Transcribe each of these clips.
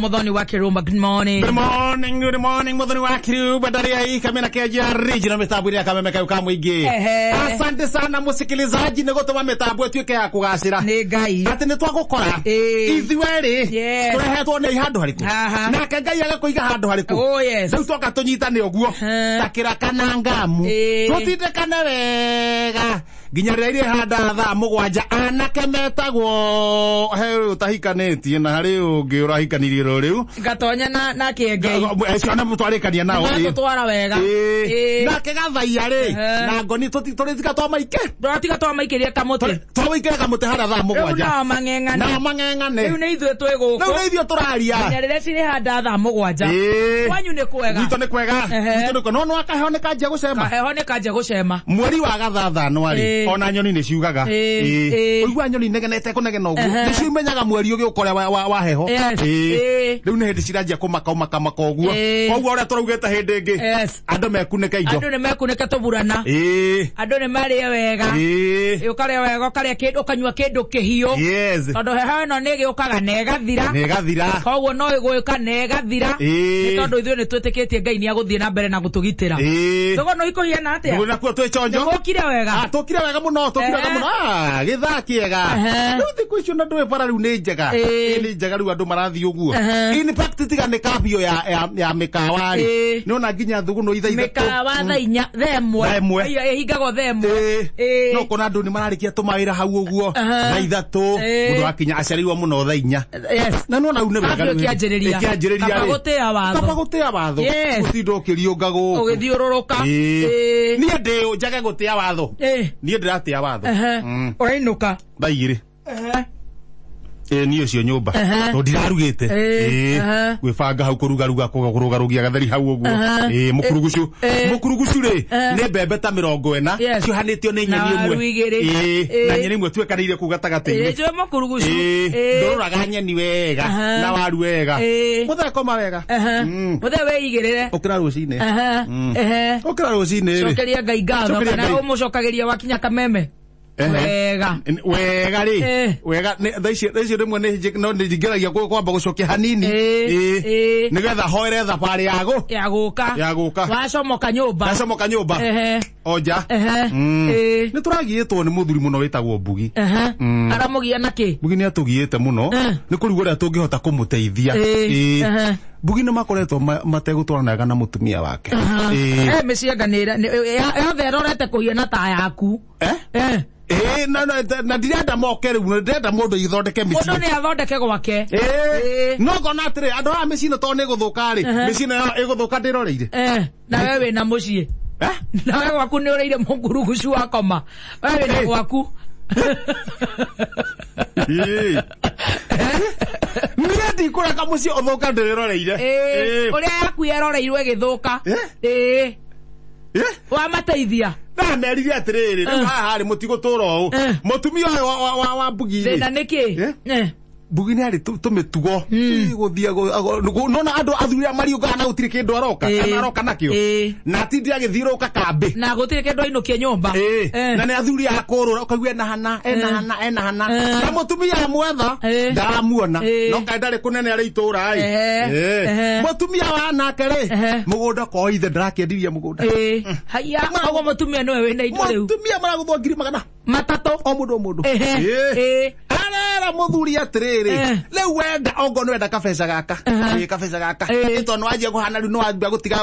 Muthoni wa Kirumba, good morning. Good morning, Muthoni wa Kirumba. Ndari hii kamera kia original mitambo ya kameme ka mwingi. Asante sana musikilizaji nego tuma mitambo tuike ya kugacira. Ni Ngai. Ati ni twagukora. Ithueri. Turehetwo ni handu hariku. Na ke Ngai agakuiga handu hariku. Oh yes. Riu twoka tunyitane uguo. Takira kana ngamu. Tutindekane wega. Nginya rĩrĩa handa thaa mũgwanja anake metagwo he utahikanĩtie na harĩ ũngĩ ũrahikanirie rĩu gatonya na kĩengei acio na mũtwarĩkania nao tũtwara wega nake gathaia rĩ na ngoni tũrĩtiga twamaike tũratiga twamaikĩria kamũtĩ twamaikĩra kamũtĩ hara thaa mũgwanja na mang'eng'ane rĩu nĩ ithuĩ twĩ gũkũ rĩu nĩ ithuĩ tũraria nginya rĩrĩa cirĩ handa thaa mũgwanja kwanyu nĩ kwega gwitũ nĩ kwega no akaheho nĩ kanjia gũcema kaheho nĩ kanjia gũcema mweri wa gathathano arĩ ona nyoni nĩ ciugaga ũigua nyoni negenete kũnegena ũguo nĩ ciumenyaga mweri ũgĩũkora wa heho rĩu nĩ hĩndĩ ciranjia kũmaka ũguo koguo ũrĩa tũraugĩte hĩndĩ ĩngĩ andũ mekunĩke indo andũ nĩ mekunĩke tũburana andũ nĩ marĩe wega ũkarĩa wega ũkarĩa kĩndũ ũkanyua kĩndũ kĩhiũ tondũ heho ĩno nĩ ĩgĩũkaga na ĩgathira koguo no ĩgũĩka na ĩgathira nĩ tondũ ithuĩ nĩ twĩtĩkĩtie Ngai nĩ agũthiĩ na mbere na gũtũgitĩra tũgo no ikũhiana atĩa nĩ nakuo twĩ chonjo tũkire wega tũkire wega mũno githaa kĩega rĩu thikũ icio na ndũĩ bara rĩu nĩ njega nĩ njega rĩu andũ marathiĩ ũguo in fact tiga nĩ kambio ya mĩkawa rĩ nĩona nginya thũgũno ithaithatũ mĩkawa thaa inya thaa ĩmwe ĩhingagwo thaa ĩmwe no kona andũ nĩ mararĩkia tũmawĩra hau ũguo thaa ithatũ mũndũ akinya aciarĩirwo mũno thaa inya na nona rĩu nĩ wega kĩanjĩrĩria kaba gũtĩa watho gũtinda ũkĩriũnga gũkũ ũgĩthiũrũrũka niĩ ndĩ njage gũtĩa watho niĩ ndĩratĩa watho ũrainũka thaa igĩrĩ niĩ ũcio nyũmba tondũ ndirarugĩte gwĩbanga hau kũrugarugia gatheri hau ũguo mũkurugucu rĩ nĩ mbembe ta 40 ciohanĩtio nĩ nyeni ĩmwe na nyeni ĩmwe twĩkanĩire kũu gatagatĩ-inĩ ndũrũraga nyeni wega na waru wega mũthee koma wega mũthee wĩigĩrĩre ũkĩra rũcinĩ rĩ cokeria Ngai ngatho kana ũmũcokagĩria wakinya kameme wega rĩ wega thaa icio rĩmwe nĩ njingĩragia kwamba gũcokia hanini nĩgetha hoere thabarĩ ya gũka wacomoka nyũmba onja nĩ tũragiĩtwo nĩ mũthuri mũno wĩtagwo Mbugi aramũgia na kĩ Mbugi nĩ atũgiĩte mũno nĩ kũrigwo ũrĩa tũngĩhota kũmũteithia Mbugi nĩ makoretwo mategũtwaranaga na mũtumia wake mĩcianganĩra yothe ĩrorete kũhiana ta yaku na ndirenda moke rĩu ndĩrenda mũndũ ithondeke mĩciĩ mũndũ nĩ athondeke gwake no ngona atĩrĩ andũ aya mĩciĩ ĩno tondũ nĩ ĩgũthũka rĩ mĩciĩ ĩno ĩgũthũka ndĩroreire na wewe wĩna mũciĩ na wewe gwaku nĩ ũrĩire mũngurugucu wa koma wewe wĩna gwaku niĩ ndikũreka mũciĩ ũthũka ndĩroreire ũrĩa yaku yeroreirwo ĩgĩthũka wamateithia na merire atĩrĩrĩ rĩu haha rĩ mũtigũtũra ũũ mũtumia ũyũ wa Mbugi thĩna nĩkĩ Mbugi nĩ arĩ tũmĩtugo gũthiĩ nona andũ athuri mariũngaga na gũtirĩ kĩndũ aroka nakĩo na atindi agĩthiũrũrũka kambĩ na gũtirĩ kĩndũ ainũkie nyũmba na nĩ athuri a kũrũra ũkaigua ena hana na mũtumia mwetha ndaramuona no kaĩ ndarĩ kũnene arĩ itũũra mũtumia wa nake rĩ mũgũnda koithe ndarakĩendirie mũgũnda haiya ũguo mũtumia nĩwe wĩna indo rĩu mũtumia maragũthwo 300 o mũndũ arera mũthuri atĩrĩrĩ rĩu wenda ongo nĩ wenda kabeca gaka ĩtondũ nĩ wanjia kũhana rĩu nĩ wambia gũtiga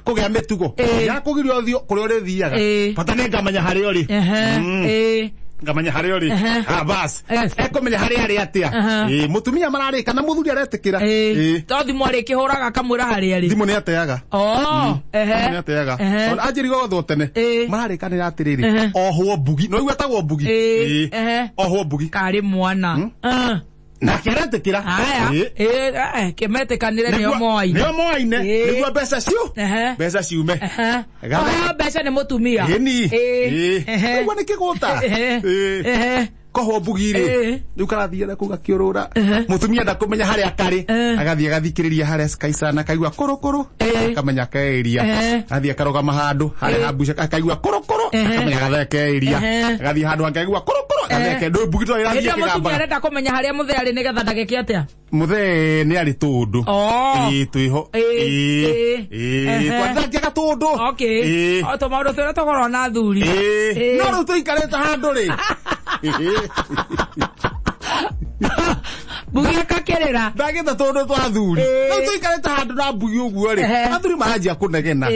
kũgĩa mĩtugo ya kũgiria ũthiũ kũrĩa ũrĩthiaga bata nĩ ngamenya harĩa ũrĩ ngamenya harĩa ũrĩ bas ekũmenya harĩa arĩ atĩa mũtumia mararĩka na mũthuri aretĩkĩra to thimũ arĩkĩhũraga kamwĩra harĩa arĩ thimũ nĩ ateaga anjĩrire gũthwo tene mararĩkanĩra atĩrĩrĩ ohwo Mbugi no igua tagwo Mbugi ohwo Mbugi karĩ mwana nake aretĩkĩra kĩmetĩkanĩre nĩo moaine nĩguo mbeca ciume mbeca nĩ mũtumia ũguo nĩ kĩgũta koho bugire ukarathie na kugakiurura mutumia ndakumenya hari akari agathie gathikiriria hari skaisana kaigwa korokoro akamenya kairia athie karoga mahando hari habusha kaigwa korokoro akamenya gathekeiria agathie handu akaigwa korokoro agatheke ndo bugito irathie kigamba mutumia arenda kumenya hari muthe ari nigetha ndageke atia muthe ni ari tundu twiho twathake gatundu okay to maundu tore togoro na thuri no ru tuikareta handu ri bugi akakerera ndageta tondu twa thuri no tuikareta handu na bugi uguo ri athuri maranjia kunegena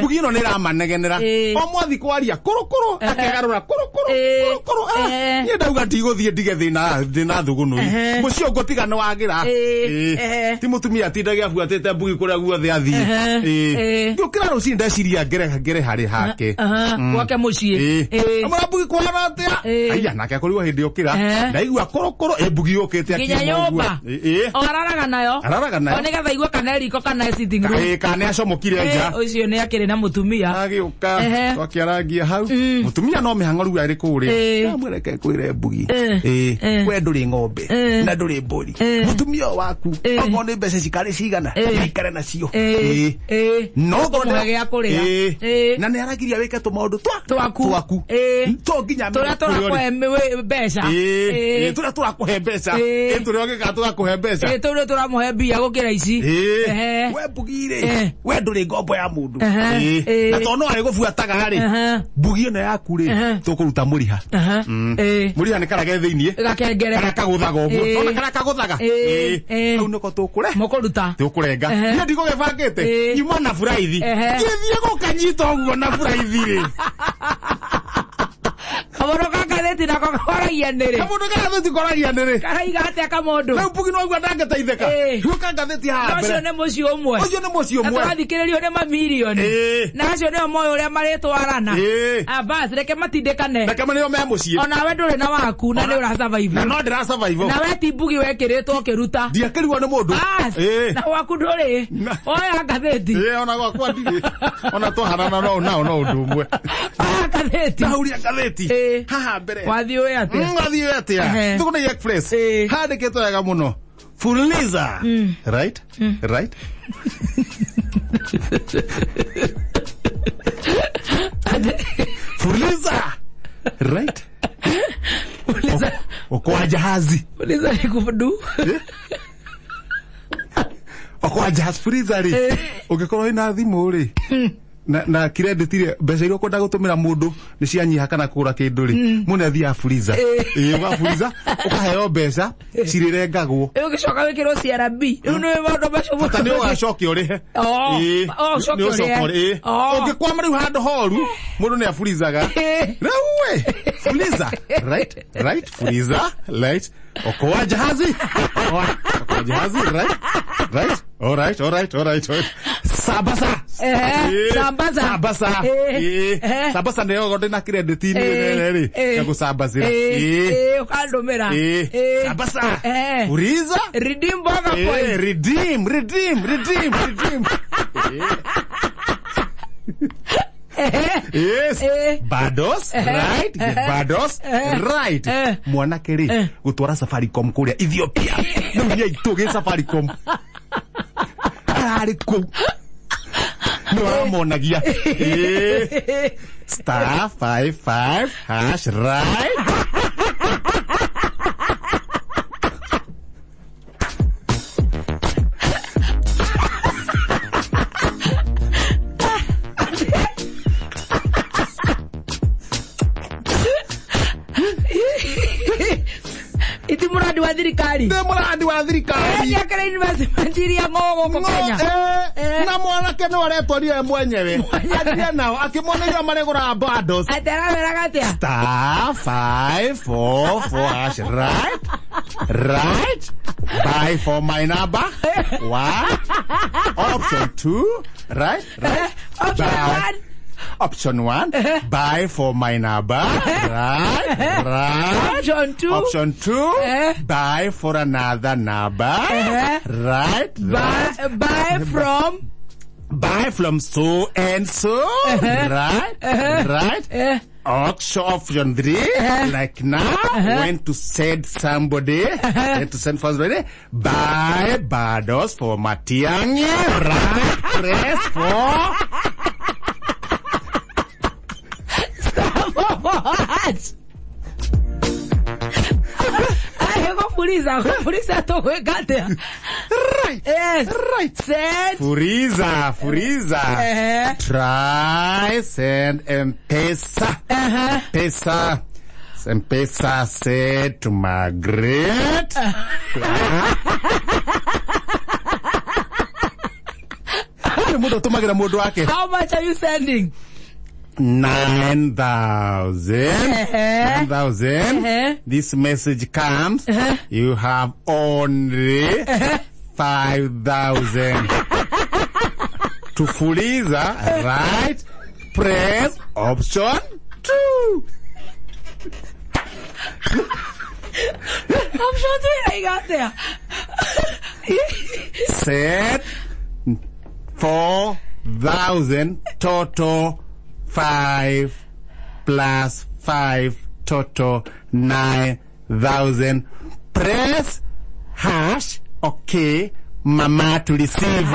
bugi no nira manegenera o mwathi kwaria korokoro akegarura korokoro ye ndauga ndiguthie ndige thina thugunu mucio ngotigana wagira ti mutumia tindagia afuatete bugi kuria guothe athie ngukira ruci ndeciria ngere hari hake gwake mucie amara bugi kwara atia aya nake akorirwo hindi ukira ndaigua korokoro bugi ukite kinya nyumba araraga nayo one gatha igua kana riko kana sitting room kana acomokire nja ucio ni akire na mutumia agiuka twakiaragia hau mutumia no mihango riu ari kuri amureke kwire bugi we nduri ng'ombe na nduri mburi mutumia waku ogo ni mbeca cikari cigana ikare nacio no ngoge akuria na ni aragiria wike tumaundu twaku to nginya turakuhe mbeca turakuhe mbeca turi tugakuhe mbeca turi turamuhe mbia gukira ici we bugire we nduri ngombo ya mundu na tono ari gubuataga hari bugi no yaku ri tukuruta muriha muriha ni karage thiini gakengere kaguthaga uguo tona kana kaguthaga au niko tukure mukuruta tukurenga ni ndiko gebangite nyuma na buraithi githie gukanyita uguo na buraithi ri kamono kagatheti nako koragia nere kamono kagatheti koragia nere karaiga atia kamondo na bugi no agwa ndangeteitheka huka gatheti ha mbere ucio ni muci umwe aturathikiririo ni mamilioni na acio ni moyo uria maritwarana bas reke matindikane reke manio me muci ona we nduri na waku na ni ura survive na no ndira survive na we ti bugi wekiritwo kiruta ndiakiriwa ni mundu na waku nduri oya gatheti ona gwakwa ndiri ona twaharana no undu umwe gatheti na uria gatheti haha mbere wathio atia tukuna express handikitwo wega muno Fuliza right Fuliza right okwa jahazi Fuliza ikufudu okwa jahazi Fuliza ri ugikorwo ina thimu ri na credit ile mbeca irio kwenda gutumira mundu ni cianyiha kana kugura kindu ri mune thia Fuliza wa Fuliza ukaheo mbeca cirirengagwo ugicoka wikiro CRB riu ni maundu macio mutu ni ugacokia urihe ni ucokia ungikwama riu handu horu mundu ni Fulizaga riu Fuliza right Fuliza right okwa jahazi right all right sabasa sabasa ndio gote na credit ni ri kago sabazira ukandumira sabasa Fuliza redeem boga point redeem yes bados right mwana keri gutwara Safaricom kuria Ethiopia no ni itoge Safaricom ari ku no monagia star 55 hash right iti muradi wa thirikari ya kare investment iria ngogo ko Kenya na mwanake no aretwaria mwenyewe athia nao akimoneria maregura bundles atera meragatia star 544 hash right buy for my number option 2 right option 1 buy for my number right option 2 buy for another number right buy from so and so right option 3, like now, when to send somebody, buy Barbados for Matiang'i, right? Press for... Stop what? Furiza to wegate. Right. Yes. Right. Send. Furiza. Try send M-Pesa. Pesa. M-Pesa said to Margaret. How much are you sending? 9,000. This message comes. You have only 5,000. To Fuliza, right? Press option 2. Option 3, I got there. Set 4,000 total. 5 plus 5 total 9,000. Press hash. Okay, mama to receive.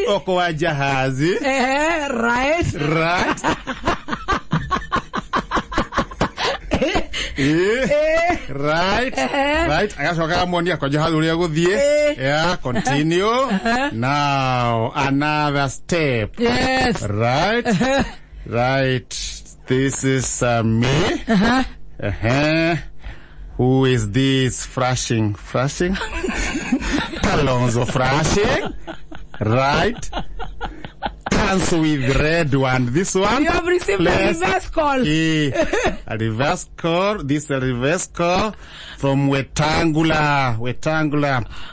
Okoa jahazi. Right. Right. Agacoka monia kwa jahazi uria guthie. Yeah, continue. Now another step. Yes. Right. Right. This is me. Who is this flashing? Kalonzo flashing. Right. Cancel with red one. This one. You have received a reverse call. A reverse call. This is a reverse call from Wetangula.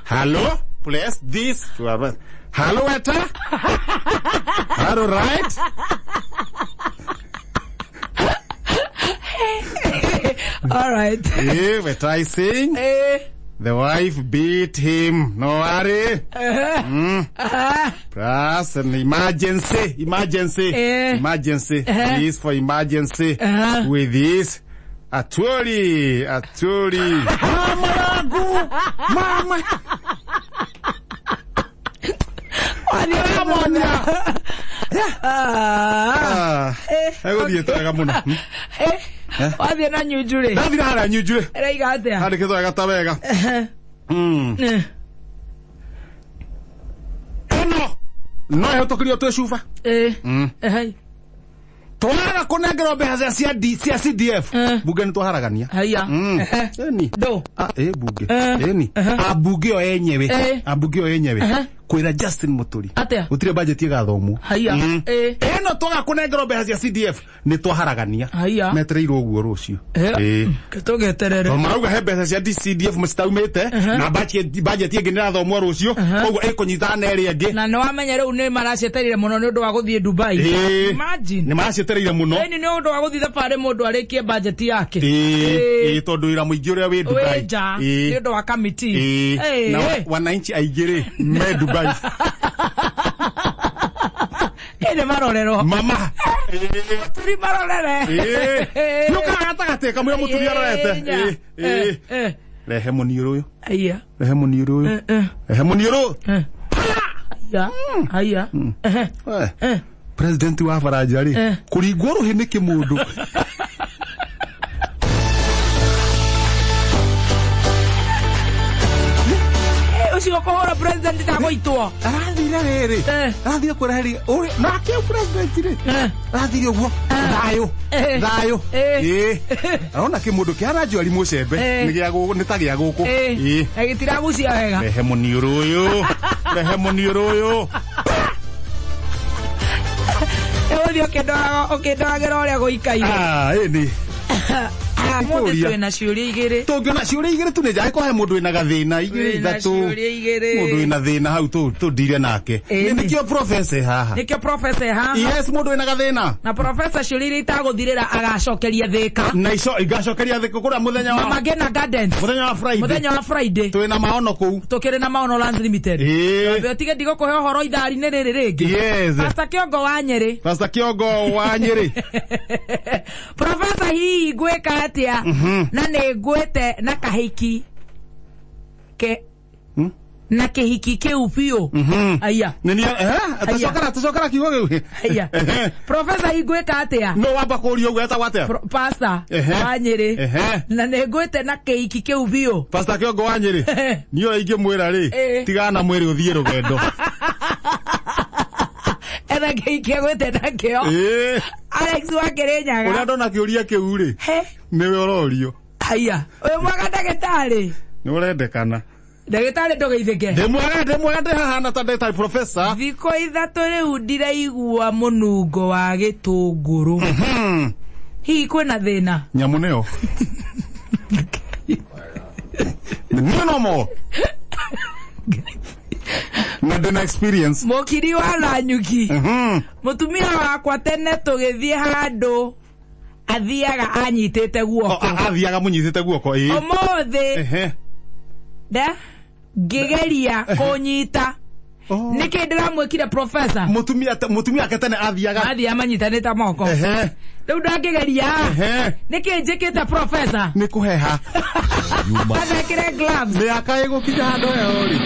Hello? Place this. Hello, Weta? Hello, right? All right. Weta is saying. The wife beat him. No worry. Plus an emergency. This for emergency. With this. Aturi. Mama. Wathi na nyujure. Ndathira nyujure. Reiga atia. Ari kitho gatabega. No yo tokirio tu shufa. Twara kunengero mbeca cia CDF. Bunge ni twaharagania. Haya. Eni. Do. Bunge. Eni. Abunge o yenyewe. Kwira Justin Muturi. Utire budget igathomwo. Haya. Eno twaga kunengero mbeca cia CDF ni twaharagania. Haya. Metreirwo guo rucio. Kitogeterere. Marauga he mbeca cia CDF mutaumite na budget ingi nirathomwo rucio. Koguo ikunyitana eri angi. Na no wamenya riu ni maracieterire muno ni undu wa guthie Dubai. Imagine. Ni maracieterire muno. Ni undu wa guthie thabari mundu arikie budget yake. Tondu ira muingi uria wi Dubai. Ni undu wa committee. Na wananchi aigire me Dubai. Ene marorero. Mama. Turi marorere. Nuka gatagate kamwe muturi arorete. Rehe muniuru uyu. Aya. Rehe muniuru uyu. Rehe muniuru. Aya. President wa Faraja ri. Kuringwo ruhi ni kimundu. Usigo kohora president ndagoitwo. Arathire riri. Arathire kwera heri. Na ke president ri. Arathire uguo. Thayo. Arona kimundu kiaranjwa ri mucembe. Ni gia guku ni ta gia guku. Gitiragucia wega. Rehe muniuru uyu. Ewo dio kedora uria guikaire. Eni. Mundu na ciuri igiri. Tungiona ciuri igiri tu nja ko he mundu ina gathina igiri ithatu. Mundu ina thina hau tu ndire nake. Nikio professor haha. Nikio professor haha. Yes, mundu ina gathina. Na professor ciuri itaguthirira agacokeria thika. Na ico igacokeria thika kura muthenya wa Magena Gardens. Muthenya wa Friday. Twina maono kuu. Tukire na maono Land Limited. Yo tige ndigo kuhe horo ithari ni riri ringi. Yes. Pastor Kiongo wa Nyeri. Pastor Kiongo wa Nyeri. Professor hii gweka atia na ne gwete na kahiki ke na kehiki ke upio aya nini atacokara kigo giu aya Professor hii gweka atia no wamba kurio gweta wate Pastor wa Nyeri na ne gwete na kehiki ke upio Pastor Kiongo wa Nyeri niyo ingimwira ri tigana mwiri uthie rugendo Ena kehiki gwete na kio Alex wa Kirinyaga uria ndona kiuria kiu ri niwe ororio aya we mwaga ndagitari ni urendekana ndagitari ndogeithike ndemwaga hahana ta ndagitari professor thiko ithatu riu ndiraigua munungo wa gitunguru hihi kwina thina nyamu neo no more na ndena experience mokiri wa Nanyuki mutumia wakwa tene tugithie handu athiaga anyitite guoko athiaga munyitite guoko umuthi da gigeria kunyita niki ndiramwikire professor mutumia aketene athiaga manyitanite moko riu ndangigeria niki njikite professor ni kuheha Ana kire gloves ni akaigukinya handu heho ri